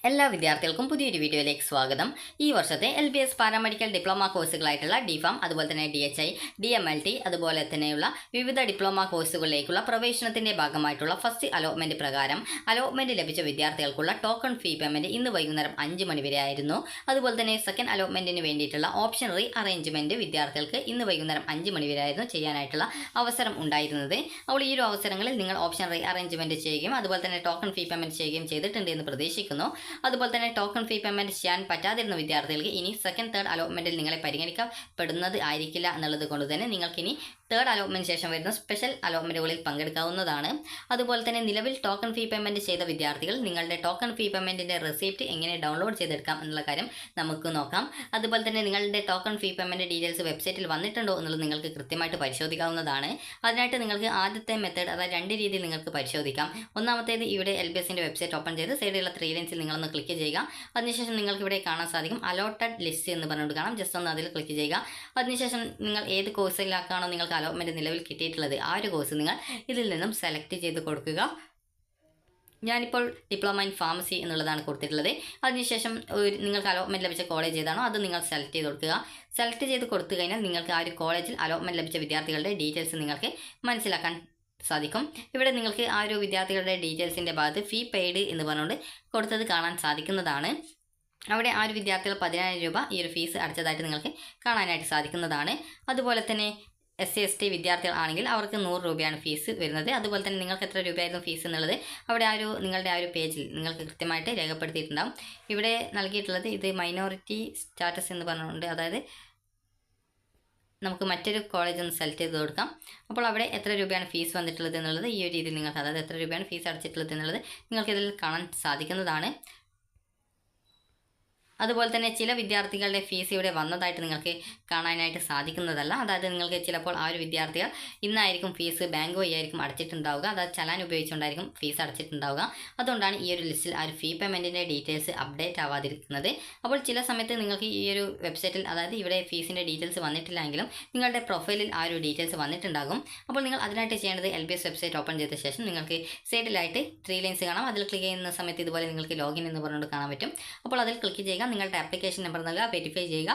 എല്ലാ വിദ്യാർത്ഥികൾക്കും പുതിയൊരു വീഡിയോയിലേക്ക് സ്വാഗതം. ഈ വർഷത്തെ LBS പാരാമെഡിക്കൽ ഡിപ്ലോമ കോഴ്സുകളായിട്ടുള്ള DPharm, അതുപോലെ തന്നെ DHI, DMLT, അതുപോലെ തന്നെയുള്ള വിവിധ ഡിപ്ലോമ കോഴ്സുകളിലേക്കുള്ള പ്രവേശനത്തിന്റെ ഭാഗമായിട്ടുള്ള ഫസ്റ്റ് അലോട്ട്മെന്റ് പ്രകാരം അലോട്ട്മെന്റ് ലഭിച്ച വിദ്യാർത്ഥികൾക്കുള്ള ടോക്കൺ ഫീ പേയ്മെന്റ് ഇന്ന് വൈകുന്നേരം 5 മണി വരെ ആയിരുന്നു. അതുപോലെ തന്നെ സെക്കൻഡ് അലോട്ട്മെന്റിന് വേണ്ടിയിട്ടുള്ള ഓപ്ഷൻ റീ അറേഞ്ച്മെന്റ് വിദ്യാർത്ഥികൾക്ക് ഇന്ന് വൈകുന്നേരം 5 മണി വരെ ആയിരുന്നു ചെയ്യാനായിട്ടുള്ള അവസരം ഉണ്ടായിരുന്നത്. അപ്പോൾ ഈ ഒരു അവസരങ്ങളിൽ നിങ്ങൾ ഓപ്ഷൻ റീ അറേഞ്ച്മെന്റ് ചെയ്യുകയും അതുപോലെ തന്നെ ടോക്കൺ ഫീ പേയ്മെന്റ് ചെയ്യുകയും ചെയ്തിട്ടുണ്ട് എന്ന് പ്രതീക്ഷിക്കുന്നു. അതുപോലെ തന്നെ ടോക്കൺ ഫീ പേയ്മെന്റ് ചെയ്യാൻ പറ്റാതിരുന്ന വിദ്യാർത്ഥികൾക്ക് ഇനി സെക്കൻഡ് തേർഡ് അലോട്ട്മെന്റിൽ നിങ്ങളെ പരിഗണിക്കപ്പെടുന്നത് ആയിരിക്കില്ല എന്നുള്ളത് കൊണ്ട് തന്നെ നിങ്ങൾക്കിനി തേർഡ് അലോട്ട്മെന്റ് ശേഷം വരുന്ന സ്പെഷ്യൽ അലോട്ട്മെന്റുകളിൽ പങ്കെടുക്കാവുന്നതാണ്. അതുപോലെ തന്നെ നിലവിൽ ടോക്കൺ ഫീ പേയ്മെന്റ് ചെയ്ത വിദ്യാർത്ഥികൾ നിങ്ങളുടെ ടോക്കൺ ഫീ പേയ്മെന്റിന്റെ റെസിപ്റ്റ് എങ്ങനെ ഡൗൺലോഡ് ചെയ്തെടുക്കാം എന്നുള്ള കാര്യം നമുക്ക് നോക്കാം. അതുപോലെ തന്നെ നിങ്ങളുടെ ടോക്കൺ ഫീ പേയ്മെന്റ് ഡീറ്റെയിൽസ് വെബ്സൈറ്റിൽ വന്നിട്ടുണ്ടോ എന്നുള്ളത് നിങ്ങൾക്ക് കൃത്യമായിട്ട് പരിശോധിക്കാവുന്നതാണ്. അതിനായിട്ട് നിങ്ങൾക്ക് ആദ്യത്തെ മെത്തേഡ്, അതായത് രണ്ട് രീതിയിൽ നിങ്ങൾക്ക് പരിശോധിക്കാം. ഒന്നാമത്തേത് ഇവിടെ LBSന്റെ വെബ്സൈറ്റ് ഓപ്പൺ ചെയ്ത് സൈഡിലുള്ള 3 ലൈൻസിൽ നിങ്ങളൊന്ന് ക്ലിക്ക് ചെയ്യുക. അതിനുശേഷം നിങ്ങൾക്ക് ഇവിടെ കാണാൻ സാധിക്കും അലോട്ടഡ് ലിസ്റ്റ് എന്ന് പറഞ്ഞുകൊണ്ട് കാണാം. ജസ്റ്റ് ഒന്ന് അതിൽ ക്ലിക്ക് ചെയ്യുക. അതിനുശേഷം നിങ്ങൾ ഏത് കോഴ്സിലേക്കാണോ നിങ്ങൾക്ക് അലോട്ട്മെന്റ് നിലവിൽ കിട്ടിയിട്ടുള്ളത് ആ ഒരു കോഴ്സ് നിങ്ങൾ ഇതിൽ നിന്നും സെലക്ട് ചെയ്ത് കൊടുക്കുക. ഞാനിപ്പോൾ ഡിപ്ലോമ ഇൻ ഫാർമസി എന്നുള്ളതാണ് കൊടുത്തിട്ടുള്ളത്. അതിനുശേഷം നിങ്ങൾക്ക് അലോട്ട്മെന്റ് ലഭിച്ച കോളേജ് ഏതാണോ അത് നിങ്ങൾ സെലക്ട് ചെയ്ത് കൊടുക്കുക. സെലക്ട് ചെയ്ത് കൊടുത്തു കഴിഞ്ഞാൽ നിങ്ങൾക്ക് ആ ഒരു കോളേജിൽ അലോട്ട്മെന്റ് ലഭിച്ച വിദ്യാർത്ഥികളുടെ ഡീറ്റെയിൽസ് നിങ്ങൾക്ക് മനസ്സിലാക്കാൻ സാധിക്കും. ഇവിടെ നിങ്ങൾക്ക് ആ ഒരു വിദ്യാർത്ഥികളുടെ ഡീറ്റെയിൽസിൻ്റെ ഭാഗത്ത് ഫീ പെയ്ഡ് എന്ന് പറഞ്ഞുകൊണ്ട് കൊടുത്തത് കാണാൻ സാധിക്കുന്നതാണ്. അവിടെ ആ ഒരു വിദ്യാർത്ഥികൾ 10,000 രൂപ ഈ ഒരു ഫീസ് അടച്ചതായിട്ട് നിങ്ങൾക്ക് കാണാനായിട്ട് സാധിക്കുന്നതാണ്. അതുപോലെ തന്നെ SC/ST വിദ്യാർത്ഥികൾ ആണെങ്കിൽ അവർക്ക് 100 രൂപയാണ് ഫീസ് വരുന്നത്. അതുപോലെ തന്നെ നിങ്ങൾക്ക് എത്ര രൂപയായിരുന്നു ഫീസ് എന്നുള്ളത് അവിടെ നിങ്ങളുടെ ആ ഒരു പേജിൽ നിങ്ങൾക്ക് കൃത്യമായിട്ട് രേഖപ്പെടുത്തിയിട്ടുണ്ടാകും. ഇവിടെ നൽകിയിട്ടുള്ളത് ഇത് മൈനോറിറ്റി സ്റ്റാറ്റസ് എന്ന് പറഞ്ഞുകൊണ്ട്, അതായത് നമുക്ക് മറ്റൊരു കോളേജ് ഒന്ന് സെലക്ട് ചെയ്ത് കൊടുക്കാം. അപ്പോൾ അവിടെ എത്ര രൂപയാണ് ഫീസ് വന്നിട്ടുള്ളത് എന്നുള്ളത് ഈ ഒരു രീതിയിൽ നിങ്ങൾക്ക്, അതായത് എത്ര രൂപയാണ് ഫീസ് അടച്ചിട്ടുള്ളത് എന്നുള്ളത് നിങ്ങൾക്കിതിൽ കാണാൻ സാധിക്കുന്നതാണ്. അതുപോലെ തന്നെ ചില വിദ്യാർത്ഥികളുടെ ഫീസ് ഇവിടെ വന്നതായിട്ട് നിങ്ങൾക്ക് കാണാനായിട്ട് സാധിക്കുന്നതല്ല. അതായത് നിങ്ങൾക്ക് ചിലപ്പോൾ ആ ഒരു വിദ്യാർത്ഥികൾ ഇന്നായിരിക്കും ഫീസ് ബാങ്ക് വഴി ആയിരിക്കും അടച്ചിട്ടുണ്ടാവുക, അതായത് ചലാൻ ഉപയോഗിച്ചുകൊണ്ടായിരിക്കും ഫീസ് അടച്ചിട്ടുണ്ടാവുക. അതുകൊണ്ടാണ് ഈ ഒരു ലിസ്റ്റിൽ ആ ഒരു ഫീ പേയ്മെൻറ്റിൻ്റെ ഡീറ്റെയിൽസ് അപ്ഡേറ്റ് ആവാതിരിക്കുന്നത്. അപ്പോൾ ചില സമയത്ത് നിങ്ങൾക്ക് ഈ ഒരു വെബ്സൈറ്റിൽ, അതായത് ഇവിടെ ഫീസിൻ്റെ ഡീറ്റെയിൽസ് വന്നിട്ടില്ലെങ്കിലും നിങ്ങളുടെ പ്രൊഫൈലിൽ ആ ഒരു ഡീറ്റെയിൽസ് വന്നിട്ടുണ്ടാകും. അപ്പോൾ നിങ്ങൾ അതിനായിട്ട് ചെയ്യേണ്ടത് LBS വെബ്സൈറ്റ് ഓപ്പൺ ചെയ്ത ശേഷം നിങ്ങൾക്ക് സൈഡിലായിട്ട് 3 ലൈൻസ് കാണാം. അതിൽ ക്ലിക്ക് ചെയ്യുന്ന സമയത്ത് ഇതുപോലെ നിങ്ങൾക്ക് ലോഗിൻ എന്ന് പറഞ്ഞുകൊണ്ട് കാണാൻ പറ്റും. അപ്പോൾ അതിൽ ക്ലിക്ക് ചെയ്യുക, നിങ്ങളുടെ ആപ്ലിക്കേഷൻ നമ്പർ നൽകുക, വെരിഫൈ ചെയ്യുക,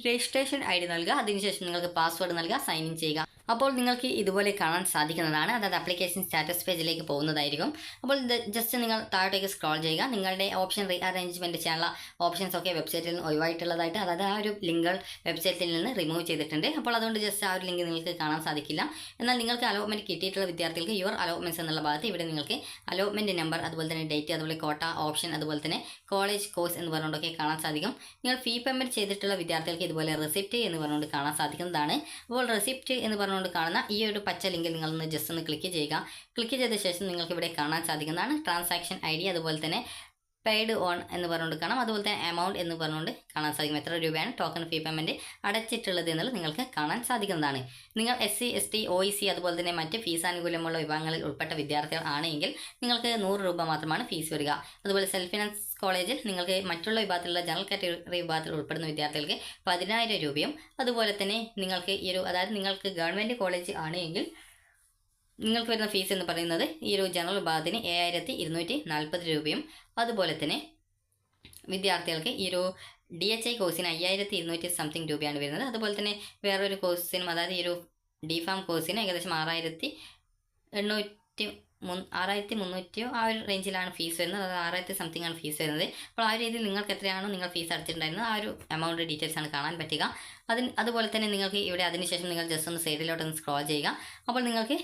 രജിസ്ട്രേഷൻ ID നൽകുക, അതിനുശേഷം നിങ്ങൾക്ക് പാസ്വേഡ് നൽകുക, സൈൻ ഇൻ ചെയ്യുക. അപ്പോൾ നിങ്ങൾക്ക് ഇതുപോലെ കാണാൻ സാധിക്കുന്നതാണ്. അതായത് ആപ്ലിക്കേഷൻ സ്റ്റാറ്റസ് പേജിലേക്ക് പോകുന്നതായിരിക്കും. അപ്പോൾ ജസ്റ്റ് നിങ്ങൾ താഴോട്ടേക്ക് സ്ക്രോൾ ചെയ്യുക. നിങ്ങളുടെ ഓപ്ഷൻ റീ അറേഞ്ച്മെൻറ്റ് ചെയ്യാനുള്ള ഓപ്ഷൻസ് ഒക്കെ വെബ്സൈറ്റിൽ നിന്ന് ഒഴിവായിട്ടുള്ളതായിട്ട്, അതായത് ആ ഒരു ലിങ്കുകൾ വെബ്സൈറ്റിൽ നിന്ന് റിമൂവ് ചെയ്തിട്ടുണ്ട്. അപ്പോൾ അതുകൊണ്ട് ജസ്റ്റ് ആ ഒരു ലിങ്ക് നിങ്ങൾക്ക് കാണാൻ സാധിക്കില്ല. എന്നാൽ നിങ്ങൾക്ക് അലോട്ട്മെൻറ്റ് കിട്ടിയിട്ടുള്ള വിദ്യാർത്ഥികൾക്ക് യുവർ അലോട്ട്മെൻറ്റ്സ് എന്നുള്ള ഭാഗത്ത് ഇവിടെ നിങ്ങൾക്ക് അലോട്ട്മെൻറ്റ് നമ്പർ, അതുപോലെ തന്നെ ഡേറ്റ്, അതുപോലെ കോട്ട ഓപ്ഷൻ, അതുപോലെ തന്നെ കോളേജ് കോഴ്സ് എന്ന് പറഞ്ഞുകൊണ്ടൊക്കെ കാണാൻ സാധിക്കും. നിങ്ങൾ ഫീ പേയ്മെൻറ്റ് ചെയ്തിട്ടുള്ള വിദ്യാർത്ഥികൾക്ക് ഇതുപോലെ റെസിപ്റ്റ് എന്ന് പറഞ്ഞുകൊണ്ട് കാണാൻ സാധിക്കുന്നതാണ്. അപ്പോൾ റെസിപ്റ്റ് എന്ന് പറഞ്ഞുകൊണ്ട് കാണുന്ന ഈ ഒരു പച്ച ലിങ്കിൽ നിങ്ങളൊന്ന് ജസ്റ്റ് ഒന്ന് ക്ലിക്ക് ചെയ്യുക. ക്ലിക്ക് ചെയ്ത ശേഷം നിങ്ങൾക്ക് ഇവിടെ കാണാൻ സാധിക്കുന്നതാണ് ട്രാൻസാക്ഷൻ ID, അതുപോലെ തന്നെ പെയ്ഡ് ഓൺ എന്ന് പറഞ്ഞുകൊണ്ട് കാണാം. അതുപോലെ തന്നെ എമൗണ്ട് എന്ന് പറഞ്ഞുകൊണ്ട് കാണാൻ സാധിക്കും. എത്ര രൂപയാണ് ടോക്കൺ ഫീ പേയ്മെൻറ്റ് അടച്ചിട്ടുള്ളത് എന്നുള്ളത് നിങ്ങൾക്ക് കാണാൻ സാധിക്കുന്നതാണ്. നിങ്ങൾ SC/ST OEC അതുപോലെ തന്നെ മറ്റ് ഫീസ് ആനുകൂല്യമുള്ള വിഭാഗങ്ങളിൽ ഉൾപ്പെട്ട വിദ്യാർത്ഥികൾ ആണെങ്കിൽ നിങ്ങൾക്ക് 100 രൂപ മാത്രമാണ് ഫീസ് വരിക. അതുപോലെ സെൽഫ് ഫിനാൻസ് കോളേജിൽ നിങ്ങൾക്ക് മറ്റുള്ള വിഭാഗത്തിലുള്ള ജനറൽ കാറ്റഗറി വിഭാഗത്തിൽ ഉൾപ്പെടുന്ന വിദ്യാർത്ഥികൾക്ക് 10,000 രൂപയും, അതുപോലെ തന്നെ നിങ്ങൾക്ക് അതായത് നിങ്ങൾക്ക് ഗവൺമെൻറ് കോളേജ് ആണെങ്കിൽ നിങ്ങൾക്ക് വരുന്ന ഫീസ് എന്ന് പറയുന്നത് ഈ ഒരു ജനറൽ വിഭാഗത്തിന് 7,240 രൂപയും, അതുപോലെ തന്നെ വിദ്യാർത്ഥികൾക്ക് ഈ ഒരു DHI കോഴ്സിന് 5,200 സംതിങ് രൂപയാണ് വരുന്നത്. അതുപോലെ തന്നെ വേറൊരു കോഴ്സിനും, അതായത് ഈ ഒരു DPharm കോഴ്സിന് ഏകദേശം 6,300 ആ ഒരു റേഞ്ചിലാണ് ഫീസ് വരുന്നത്. അത് 6,000 സംതിങ് ആണ് ഫീസ് വരുന്നത്. അപ്പോൾ ആ ഒരു രീതിയിൽ നിങ്ങൾക്ക് എത്രയാണോ നിങ്ങൾ ഫീസ് അടച്ചിട്ടുണ്ടായിരുന്നത് ആ ഒരു എമൗണ്ട് ഡീറ്റെയിൽസ് ആണ് കാണാൻ പറ്റുക. അതുപോലെ തന്നെ നിങ്ങൾക്ക് ഇവിടെ അതിനുശേഷം നിങ്ങൾ ജസ്റ്റ് ഒന്ന് സൈഡിലോട്ടൊന്ന് സ്ക്രോൾ ചെയ്യുക. അപ്പോൾ നിങ്ങൾക്ക്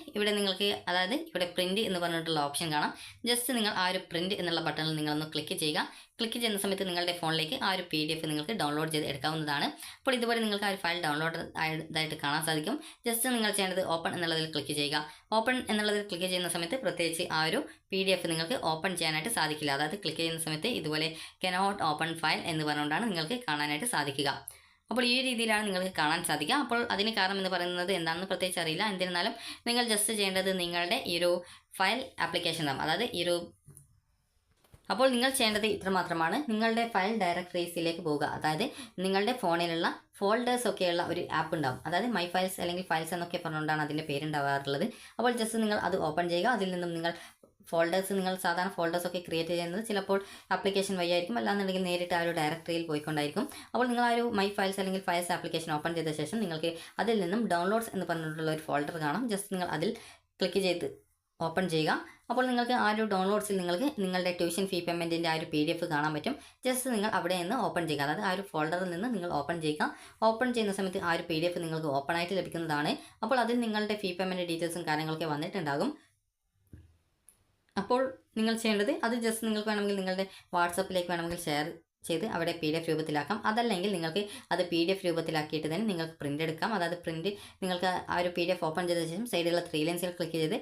അതായത് ഇവിടെ പ്രിൻറ്റ് എന്ന് പറഞ്ഞിട്ടുള്ള ഓപ്ഷൻ കാണാം. ജസ്റ്റ് നിങ്ങൾ ആ ഒരു പ്രിൻറ്റ് എന്നുള്ള ബട്ടണിൽ നിങ്ങളൊന്ന് ക്ലിക്ക് ചെയ്യുക. ക്ലിക്ക് ചെയ്യുന്ന സമയത്ത് നിങ്ങളുടെ ഫോണിലേക്ക് ആ ഒരു PDF നിങ്ങൾക്ക് ഡൗൺലോഡ് ചെയ്ത് എടുക്കാവുന്നതാണ്. അപ്പോൾ ഇതുപോലെ നിങ്ങൾക്ക് ആ ഒരു ഫയൽ ഡൗൺലോഡ് ആയതായിട്ട് കാണാൻ സാധിക്കും. ജസ്റ്റ് നിങ്ങൾ ചെയ്യേണ്ടത് ഓപ്പൺ എന്നുള്ളതിൽ ക്ലിക്ക് ചെയ്യുക. ഓപ്പൺ എന്നുള്ളതിൽ ക്ലിക്ക് ചെയ്യുന്ന സമയത്ത് പ്രത്യേകിച്ച് ആ ഒരു PDF നിങ്ങൾക്ക് ഓപ്പൺ ചെയ്യാനായിട്ട് സാധിക്കില്ല. അതായത് ക്ലിക്ക് ചെയ്യുന്ന സമയത്ത് ഇതുപോലെ കനോട്ട് ഓപ്പൺ ഫയൽ എന്ന് പറഞ്ഞുകൊണ്ടാണ് നിങ്ങൾക്ക് കാണാനായിട്ട് സാധിക്കുക. അപ്പോൾ ഈ രീതിയിലാണ് നിങ്ങൾക്ക് കാണാൻ സാധിക്കുക. അപ്പോൾ അതിന് കാരണം എന്ന് പറയുന്നത് എന്താണെന്ന് പ്രത്യേകിച്ച് അറിയില്ല. എന്നിരുന്നാലും നിങ്ങൾ ജസ്റ്റ് ചെയ്യേണ്ടത് നിങ്ങളുടെ ഈ ഒരു ഫയൽ ആപ്ലിക്കേഷൻ നാം, അതായത് അപ്പോൾ നിങ്ങൾ ചെയ്യേണ്ടത് ഇത്രമാത്രമാണ്. നിങ്ങളുടെ ഫയൽ ഡയറക്ടറീസിലേക്ക് പോവുക. അതായത് നിങ്ങളുടെ ഫോണിലുള്ള ഫോൾഡേഴ്സ് ഒക്കെയുള്ള ഒരു ആപ്പ് ഉണ്ടാവും. അതായത് മൈ ഫയൽസ് അല്ലെങ്കിൽ ഫയൽസ് എന്നൊക്കെ പറഞ്ഞുകൊണ്ടാണ് അതിൻ്റെ പേരുണ്ടാവാറുള്ളത്. അപ്പോൾ ജസ്റ്റ് നിങ്ങൾ അത് ഓപ്പൺ ചെയ്യുക. അതിൽ നിന്നും നിങ്ങൾ ഫോൾഡേഴ്സ് നിങ്ങൾ സാധാരണ ഫോൾഡേഴ്സൊക്കെ ക്രിയേറ്റ് ചെയ്യുന്നത് ചിലപ്പോൾ ആപ്ലിക്കേഷൻ വഴി ആയിരിക്കും, അല്ലാന്നുണ്ടെങ്കിൽ നേരിട്ട് ആ ഒരു ഡയറക്ടറിയിൽ പോയിക്കൊണ്ടായിരിക്കും. അപ്പോൾ നിങ്ങൾ ആ ഒരു മൈ ഫയൽസ് അല്ലെങ്കിൽ ഫയൽസ് ആപ്ലിക്കേഷൻ ഓപ്പൺ ചെയ്ത ശേഷം നിങ്ങൾക്ക് അതിൽ നിന്നും ഡൗൺലോഡ്സ് എന്ന് പറഞ്ഞിട്ടുള്ള ഒരു ഫോൾഡർ കാണാം. ജസ്റ്റ് നിങ്ങൾ അതിൽ ക്ലിക്ക് ചെയ്ത് ഓപ്പൺ ചെയ്യുക. അപ്പോൾ നിങ്ങൾക്ക് ആ ഒരു ഡൗൺലോഡ്സിൽ നിങ്ങൾക്ക് നിങ്ങളുടെ ട്യൂഷൻ ഫീ പേയ്മെൻറ്റിൻ്റെ ആ ഒരു PDF കാണാൻ പറ്റും. ജസ്റ്റ് നിങ്ങൾ അവിടെ നിന്ന് ഓപ്പൺ ചെയ്യുക, അതായത് ആ ഒരു ഫോൾഡറിൽ നിന്ന് നിങ്ങൾ ഓപ്പൺ ചെയ്യുക. ഓപ്പൺ ചെയ്യുന്ന സമയത്ത് ആ ഒരു PDF നിങ്ങൾക്ക് ഓപ്പൺ ആയിട്ട് ലഭിക്കുന്നതാണ്. അപ്പോൾ അതിൽ നിങ്ങളുടെ ഫീ പേയ്മെൻറ്റ് ഡീറ്റെയിൽസും കാര്യങ്ങളൊക്കെ വന്നിട്ടുണ്ടാകും. അപ്പോൾ നിങ്ങൾ ചെയ്യേണ്ടത് അത് ജസ്റ്റ് നിങ്ങൾക്ക് വേണമെങ്കിൽ നിങ്ങളുടെ വാട്സപ്പിലേക്ക് വേണമെങ്കിൽ ഷെയർ ചെയ്ത് അവിടെ PDF രൂപത്തിലാക്കാം. അതല്ലെങ്കിൽ നിങ്ങൾക്ക് അത് PDF രൂപത്തിലാക്കിയിട്ട് തന്നെ നിങ്ങൾക്ക് പ്രിൻ്റ് എടുക്കാം. അതായത് പ്രിൻ്റ് നിങ്ങൾക്ക് ആ ഒരു PDF ഓപ്പൺ ചെയ്ത ശേഷം സൈഡിലുള്ള 3 ലൈൻസിൽ ക്ലിക്ക് ചെയ്ത്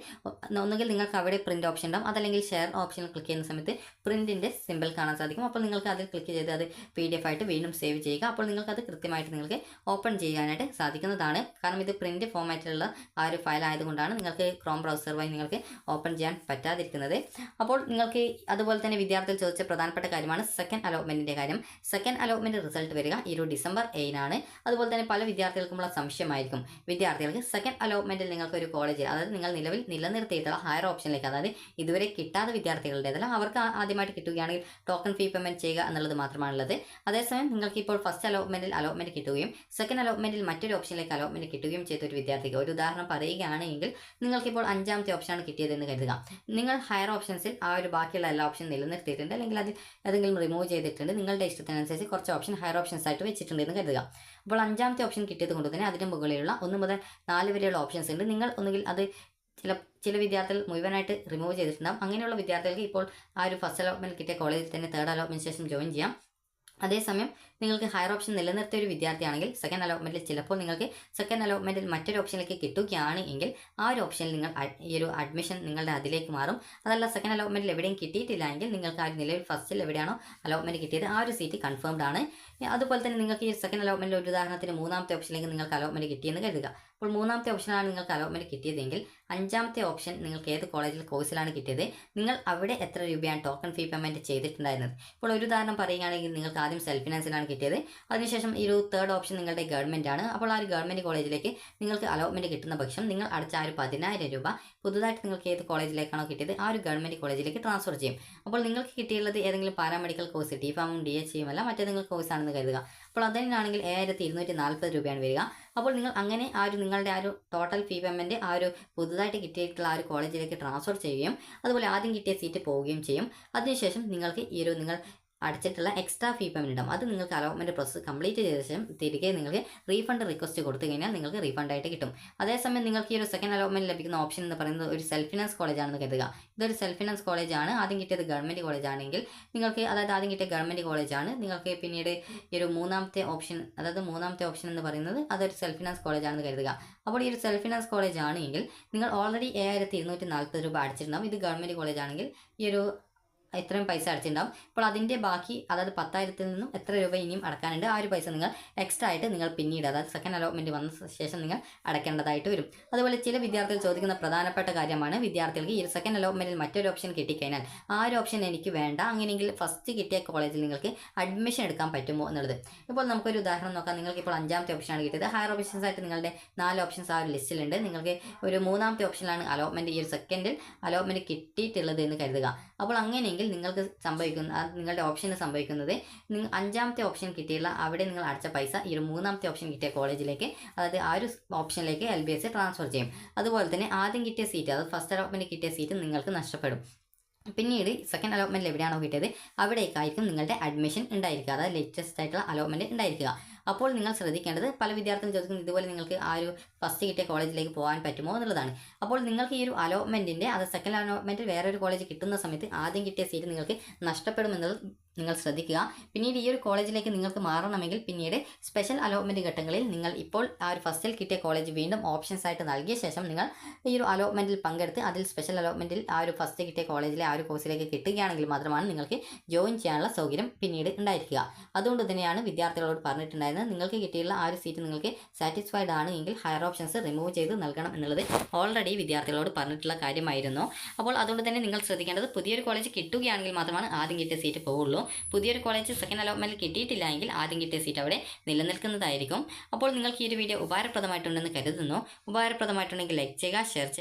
ഒന്നുകിൽ നിങ്ങൾക്ക് അവിടെ പ്രിൻ്റ് ഓപ്ഷൻ ഉണ്ടാവും, അതല്ലെങ്കിൽ ഷെയർ ഓപ്ഷനിൽ ക്ലിക്ക് ചെയ്യുന്ന സമയത്ത് പ്രിൻറ്റിൻ്റെ സിമ്പിൾ കാണാൻ സാധിക്കും. അപ്പോൾ നിങ്ങൾക്ക് അതിൽ ക്ലിക്ക് ചെയ്ത് അത് PDF ആയിട്ട് വീണ്ടും സേവ് ചെയ്യുക. അപ്പോൾ നിങ്ങൾക്ക് അത് കൃത്യമായിട്ട് നിങ്ങൾക്ക് ഓപ്പൺ ചെയ്യാനായിട്ട് സാധിക്കുന്നതാണ്. കാരണം ഇത് പ്രിൻ്റ് ഫോമാറ്റിലുള്ള ആ ഒരു ഫയൽ ആയതുകൊണ്ടാണ് നിങ്ങൾക്ക് ക്രോം ബ്രൗസർ വഴി നിങ്ങൾക്ക് ഓപ്പൺ ചെയ്യാൻ പറ്റാതിരിക്കുന്നത്. അപ്പോൾ നിങ്ങൾക്ക് അതുപോലെ തന്നെ വിദ്യാർത്ഥികൾ ചോദിച്ച പ്രധാനപ്പെട്ട കാര്യമാണ് സെക്കൻഡ് അലോട്ട്മെൻറ്റിൻ്റെ കാര്യം. സെക്കൻഡ് അലോട്ട്മെൻറ്റ് റിസൾട്ട് വരിക ഈ ഒരു ഡിസംബർ 7 അതുപോലെ തന്നെ പല വിദ്യാർത്ഥികൾക്കുമുള്ള സംശയമായിരിക്കും, വിദ്യാർത്ഥികൾക്ക് സെക്കൻഡ് അലോട്ട്മെൻറ്റിൽ നിങ്ങൾക്ക് ഒരു കോളേജിൽ, അതായത് നിങ്ങൾ നിലവിൽ നിലനിർത്തിയിട്ടുള്ള ഹയർ ഓപ്ഷനിലേക്ക്, അതായത് ഇതുവരെ കിട്ടാത്ത വിദ്യാർത്ഥികളുടേതല്ല, അവർക്ക് ആദ്യമായിട്ട് കിട്ടുകയാണെങ്കിൽ ടോക്കൺ ഫീ പേയ്മെൻറ്റ് ചെയ്യുക എന്നുള്ളത് മാത്രമാണുള്ളത്. അതേസമയം നിങ്ങൾക്ക് ഇപ്പോൾ ഫസ്റ്റ് അലോട്ട്മെൻറ്റിൽ അലോട്ട്മെൻറ്റ് കിട്ടുകയും സെക്കൻഡ് അലോട്ട്മെൻറ്റിൽ മറ്റൊരു ഓപ്ഷനിലേക്ക് അലോട്ട്മെൻറ്റ് കിട്ടുകയും ചെയ്ത ഒരു വിദ്യാർത്ഥിക്ക് ഒരു ഉദാഹരണം പറയുകയാണെങ്കിൽ നിങ്ങൾക്കിപ്പോൾ 5ാമത്തെ ഓപ്ഷനാണ് കിട്ടിയതെന്ന് കരുതുക. നിങ്ങൾ ഹയർ ഓപ്ഷൻസിൽ ആ ഒരു ബാക്കിയുള്ള എല്ലാ ഓപ്ഷനും നിലനിർത്തിയിട്ടുണ്ട്, അല്ലെങ്കിൽ അതിൽ ഏതെങ്കിലും റിമൂവ് ചെയ്തിട്ടുണ്ട്, നിങ്ങളുടെ ഇഷ്ടത്തിനനുസരിച്ച് കുറച്ച് ഓപ്ഷൻ ഹയർ ഓപ്ഷൻസ് ആയിട്ട് വെച്ചിട്ടുണ്ട് എന്ന് കരുതുക. അപ്പോൾ 5ാമത്തെ ഓപ്ഷൻ കിട്ടിയത് കൊണ്ട് തന്നെ അതിന് മുകളിലുള്ള 1 മുതൽ 4 വരെയുള്ള ഓപ്ഷൻസ് ഉണ്ട്. നിങ്ങൾ ഒന്നുകിൽ അത് ചില വിദ്യാർത്ഥികൾ മുഴുവനായിട്ട് റിമൂവ് ചെയ്തിട്ടുണ്ടാകും. അങ്ങനെയുള്ള വിദ്യാർത്ഥികൾക്ക് ഇപ്പോൾ ആ ഒരു ഫസ്റ്റ് അലോട്ട്മെൻറ്റ് കിട്ടിയ കോളേജിൽ തന്നെ തേർഡ് അലോട്ട്മെൻറ്റ് ശേഷം ജോയിൻ ചെയ്യാം. അതേസമയം നിങ്ങൾക്ക് ഹയർ ഓപ്ഷൻ നിലനിർത്തിയ ഒരു വിദ്യാർത്ഥിയാണെങ്കിൽ സെക്കൻഡ് അലോട്ട്മെൻറ്റിൽ ചിലപ്പോൾ നിങ്ങൾക്ക് സെക്കൻഡ് അലോട്ട്മെൻറ്റിൽ മറ്റൊരു ഓപ്ഷനിലേക്ക് കിട്ടുകയാണ് എങ്കിൽ ആ ഒരു ഓപ്ഷനിൽ നിങ്ങൾ ഈ ഒരു അഡ്മിഷൻ നിങ്ങളുടെ അതിലേക്ക് മാറും. അതല്ല സെക്കൻഡ് അലോട്ട്മെൻറ്റിൽ എവിടെയും കിട്ടിയിട്ടില്ല എങ്കിൽ നിങ്ങൾക്ക് ആ നിലവിൽ ഫസ്റ്റിൽ എവിടെയാണോ അലോട്ട്മെൻറ്റ് കിട്ടിയത് ആ ഒരു സീറ്റ് കൺഫേംഡ് ആണ്. അതുപോലെ തന്നെ നിങ്ങൾക്ക് ഈ സെക്കൻഡ് അലോട്ട്മെൻറ്റിൽ ഒരു ഉദാഹരണത്തിന് 3ാമത്തെ ഓപ്ഷനിലേക്ക് നിങ്ങൾക്ക് അലോട്ട്മെൻറ്റ് കിട്ടിയെന്ന് കരുതുക. അപ്പോൾ 3ാമത്തെ ഓപ്ഷനാണ് നിങ്ങൾക്ക് അലോട്ട്മെൻറ്റ് കിട്ടിയതെങ്കിൽ 5ാമത്തെ ഓപ്ഷൻ നിങ്ങൾക്ക് ഏത് കോളേജിൽ കോഴ്സിലാണ് കിട്ടിയത്, നിങ്ങൾ അവിടെ എത്ര രൂപയാണ് ടോക്കൺ ഫീ പേയ്മെൻറ്റ് ചെയ്തിട്ടുണ്ടായിരുന്നത്. ഇപ്പോൾ ഒരു ഉദാഹരണം പറയുകയാണെങ്കിൽ നിങ്ങൾക്ക് ആദ്യം സെൽഫ് ഫിനാൻസിലാണ് കിട്ടിയത്, അതിനുശേഷം ഈ ഒരു തേർഡ് ഓപ്ഷൻ നിങ്ങളുടെ ഗവൺമെൻറ് ആണ്. അപ്പോൾ ആ ഒരു ഗവൺമെൻറ് കോളേജിലേക്ക് നിങ്ങൾക്ക് അലോട്ട്മെൻറ്റ് കിട്ടുന്ന പക്ഷം നിങ്ങൾ അടച്ച ആ ഒരു 10,000 രൂപ പുതുതായിട്ട് നിങ്ങൾക്ക് ഏത് കോളേജിലേക്കാണോ കിട്ടിയത് ആ ഒരു ഗവൺമെൻറ് കോളേജിലേക്ക് ട്രാൻസ്ഫർ ചെയ്യും. അപ്പോൾ നിങ്ങൾക്ക് കിട്ടിയുള്ളത് ഏതെങ്കിലും പാരാമെഡിക്കൽ കോഴ്സ് DPharm DHയും അല്ല, മറ്റേതെങ്കിലും കോഴ്സാണെന്ന് കരുതുക. അപ്പോൾ അതിനാണെങ്കിൽ 7,240 രൂപയാണ് വരിക. അപ്പോൾ നിങ്ങൾ അങ്ങനെ ആ ഒരു നിങ്ങളുടെ ആ ഒരു ടോട്ടൽ ഫീ പേയ്മെൻറ്റ് ആ ഒരു പുതുതായിട്ട് കിട്ടിയിട്ടുള്ള ആ ഒരു കോളേജിലേക്ക് ട്രാൻസ്ഫർ ചെയ്യുകയും അതുപോലെ ആദ്യം കിട്ടിയ സീറ്റ് പോവുകയും ചെയ്യും. അതിനുശേഷം നിങ്ങൾക്ക് ഈ ഒരു നിങ്ങൾ അടച്ചിട്ടുള്ള എക്സ്ട്രാ ഫീ പേയ്മെൻറ്റ് ഉണ്ടാവും. അത് നിങ്ങൾക്ക് അലോട്ട്മെൻറ്റ് പ്രോസസ്സ് കംപ്ലീറ്റ് ചെയ്ത ശേഷം തിരികെ നിങ്ങൾക്ക് റീഫണ്ട് റിക്വസ്റ്റ് കൊടുത്തു കഴിഞ്ഞാൽ നിങ്ങൾക്ക് റീഫണ്ടായിട്ട് കിട്ടും. അതേസമയം നിങ്ങൾക്ക് ഈ ഒരു സെക്കൻഡ് അലോട്ട്മെൻറ്റ് ലഭിക്കുന്ന ഓപ്ഷൻ എന്ന് പറയുന്നത് ഒരു സെൽഫ് ഫിനാൻസ് കോളേജാണെന്ന് കരുതുക. ഇതൊരു സെൽഫ് ഫിനാൻസ് കോളേജാണ്. ആദ്യം കിട്ടിയത് ഗവൺമെൻറ് കോളേജാണെങ്കിൽ നിങ്ങൾക്ക്, അതായത് ആദ്യം കിട്ടിയ ഗവൺമെൻറ് കോളേജാണ്, നിങ്ങൾക്ക് പിന്നീട് ഈ ഒരു 3ാമത്തെ ഓപ്ഷൻ, അതായത് 3ാമത്തെ ഓപ്ഷൻ എന്ന് പറയുന്നത് അതൊരു സെൽഫ് ഫിനാൻസ് കോളേജാണെന്ന് കരുതുക. അപ്പോൾ ഈ ഒരു സെൽഫ് ഫിനാൻസ് കോളേജ് ആണെങ്കിൽ നിങ്ങൾ ഓൾറെഡി 7,240 രൂപ അടച്ചിട്ടുണ്ടാവും. ഇത് ഗവൺമെൻറ് കോളേജാണെങ്കിൽ ഈ ഒരു ഇത്രയും പൈസ അടച്ചിട്ടുണ്ടാവും. അപ്പോൾ അതിൻ്റെ ബാക്കി, അതായത് 10,000-ൽ നിന്നും എത്ര രൂപ ഇനിയും അടക്കാനുണ്ട്, ആ ഒരു പൈസ നിങ്ങൾ എക്സ്ട്രാ ആയിട്ട് നിങ്ങൾ പിന്നീട്, അതായത് സെക്കൻഡ് അലോട്ട്മെൻറ്റ് വന്ന ശേഷം നിങ്ങൾ അടയ്ക്കേണ്ടതായിട്ട് വരും. അതുപോലെ ചില വിദ്യാർത്ഥികൾ ചോദിക്കുന്ന പ്രധാനപ്പെട്ട കാര്യമാണ്, വിദ്യാർത്ഥികൾക്ക് ഈ സെക്കൻഡ് അലോട്ട്മെൻറ്റിൽ മറ്റൊരു ഓപ്ഷൻ കിട്ടിക്കഴിഞ്ഞാൽ ആ ഒരു ഓപ്ഷൻ എനിക്ക് വേണ്ട, അങ്ങനെയെങ്കിൽ ഫസ്റ്റ് കിട്ടിയ കോളേജിൽ നിങ്ങൾക്ക് അഡ്മിഷൻ എടുക്കാൻ പറ്റുമോ എന്നുള്ളത്. ഇപ്പോൾ നമുക്കൊരു ഉദാഹരണം നോക്കാം. നിങ്ങൾക്ക് ഇപ്പോൾ 5ാമത്തെ ഓപ്ഷനാണ് കിട്ടിയത്. ഹയർ ഓപ്ഷൻസ് ആയിട്ട് നിങ്ങളുടെ 4 ഓപ്ഷൻസ് ആ ഒരു ലിസ്റ്റിലുണ്ട്. നിങ്ങൾക്ക് ഒരു 3ാമത്തെ ഓപ്ഷനിലാണ് അലോട്ട്മെൻറ്റ്, ഈ ഒരു സെക്കൻഡിൽ അലോട്ട്മെൻറ്റ് കിട്ടിയിട്ടുള്ളത് എന്ന് കരുതുക. അപ്പോൾ അങ്ങനെയെങ്കിൽ നിങ്ങൾക്ക് സംഭവിക്കുന്ന നിങ്ങളുടെ ഓപ്ഷന് സംഭവിക്കുന്നത്, നിങ്ങൾ 5ാമത്തെ ഓപ്ഷൻ കിട്ടിയുള്ള അവിടെ നിങ്ങൾ അടച്ച പൈസ ഈ ഒരു 3ാമത്തെ ഓപ്ഷൻ കിട്ടിയ കോളേജിലേക്ക്, അതായത് ആ ഒരു ഓപ്ഷനിലേക്ക് LBS ട്രാൻസ്ഫർ ചെയ്യും. അതുപോലെ തന്നെ ആദ്യം കിട്ടിയ സീറ്റ്, അതായത് ഫസ്റ്റ് അലോട്ട്മെൻറ്റ് കിട്ടിയ സീറ്റ് നിങ്ങൾക്ക് നഷ്ടപ്പെടും. പിന്നീട് സെക്കൻഡ് അലോട്ട്മെൻറ്റിൽ എവിടെയാണോ കിട്ടിയത് അവിടേക്കായിരിക്കും നിങ്ങളുടെ അഡ്മിഷൻ ഉണ്ടായിരിക്കുക, അതായത് ലേറ്റസ്റ്റ് ആയിട്ടുള്ള അലോട്ട്മെൻറ്റ് ഉണ്ടായിരിക്കുക. അപ്പോൾ നിങ്ങൾ ശ്രദ്ധിക്കേണ്ടത്, പല വിദ്യാർത്ഥികളും ചോദിക്കുന്നത് ഇതുപോലെ നിങ്ങൾക്ക് ആ ഒരു ഫസ്റ്റ് കിട്ടിയ കോളേജിലേക്ക് പോകാൻ പറ്റുമോ എന്നുള്ളതാണ്. അപ്പോൾ നിങ്ങൾക്ക് ഈ ഒരു അലോട്ട്മെൻറ്റിൻ്റെ, അത് സെക്കൻഡ് അലോട്ട്മെൻറ്റ് വേറൊരു കോളേജ് കിട്ടുന്ന സമയത്ത് ആദ്യം കിട്ടിയ സീറ്റ് നിങ്ങൾക്ക് നഷ്ടപ്പെടുമെന്നുള്ളത് നിങ്ങൾ ശ്രദ്ധിക്കുക. പിന്നീട് ഈ ഒരു കോളേജിലേക്ക് നിങ്ങൾക്ക് മാറണമെങ്കിൽ പിന്നീട് സ്പെഷ്യൽ അലോട്ട്മെൻറ്റ് ഘട്ടങ്ങളിൽ നിങ്ങൾ ഇപ്പോൾ ആ ഒരു ഫസ്റ്റിൽ കിട്ടിയ കോളേജ് വീണ്ടും ഓപ്ഷൻസ് ആയിട്ട് നൽകിയ ശേഷം നിങ്ങൾ ഈ ഒരു അലോട്ട്മെൻറ്റിൽ പങ്കെടുത്ത് അതിൽ സ്പെഷ്യൽ അലോട്ട്മെൻറ്റിൽ ആ ഒരു ഫസ്റ്റ് കിട്ടിയ കോളേജിലെ ആ ഒരു കോഴ്സിലേക്ക് കിട്ടുകയാണെങ്കിൽ മാത്രമാണ് നിങ്ങൾക്ക് ജോയിൻ ചെയ്യാനുള്ള സൗകര്യം പിന്നീട് ഉണ്ടായിരിക്കുക. അതുകൊണ്ട് തന്നെയാണ് വിദ്യാർത്ഥികളോട് പറഞ്ഞിട്ടുണ്ടായിരുന്നത്, നിങ്ങൾക്ക് കിട്ടിയുള്ള ആ ഒരു സീറ്റ് നിങ്ങൾക്ക് സാറ്റിസ്ഫൈഡ് ആണ് എങ്കിൽ ഹയർ ഓപ്ഷൻസ് റിമൂവ് ചെയ്ത് നൽകണം എന്നുള്ളത് ഓൾറെഡി വിദ്യാർത്ഥികളോട് പറഞ്ഞിട്ടുള്ള കാര്യമായിരുന്നു. അപ്പോൾ അതുകൊണ്ട് തന്നെ നിങ്ങൾ ശ്രദ്ധിക്കേണ്ടത്, പുതിയൊരു കോളേജ് കിട്ടുകയാണെങ്കിൽ മാത്രമാണ് ആദ്യം കിട്ടിയ സീറ്റ് പോവുള്ളൂ. പുതിയൊരു കോളേജ് സെക്കൻഡ് അലോട്ട്മെൻറ്റിൽ കിട്ടിയിട്ടില്ല എങ്കിൽ ആദ്യം കിട്ടിയ സീറ്റ് അവിടെ നിലനിൽക്കുന്നതായിരിക്കും. അപ്പോൾ നിങ്ങൾക്ക് ഈ ഒരു വീഡിയോ ഉപകാരപ്രദമായിട്ടുണ്ടെന്ന് കരുതുന്നു. ഉപകാരപ്രദമായിട്ടുണ്ടെങ്കിൽ ലൈക്ക് ചെയ്യുക, ഷെയർ ചെയ്യുക.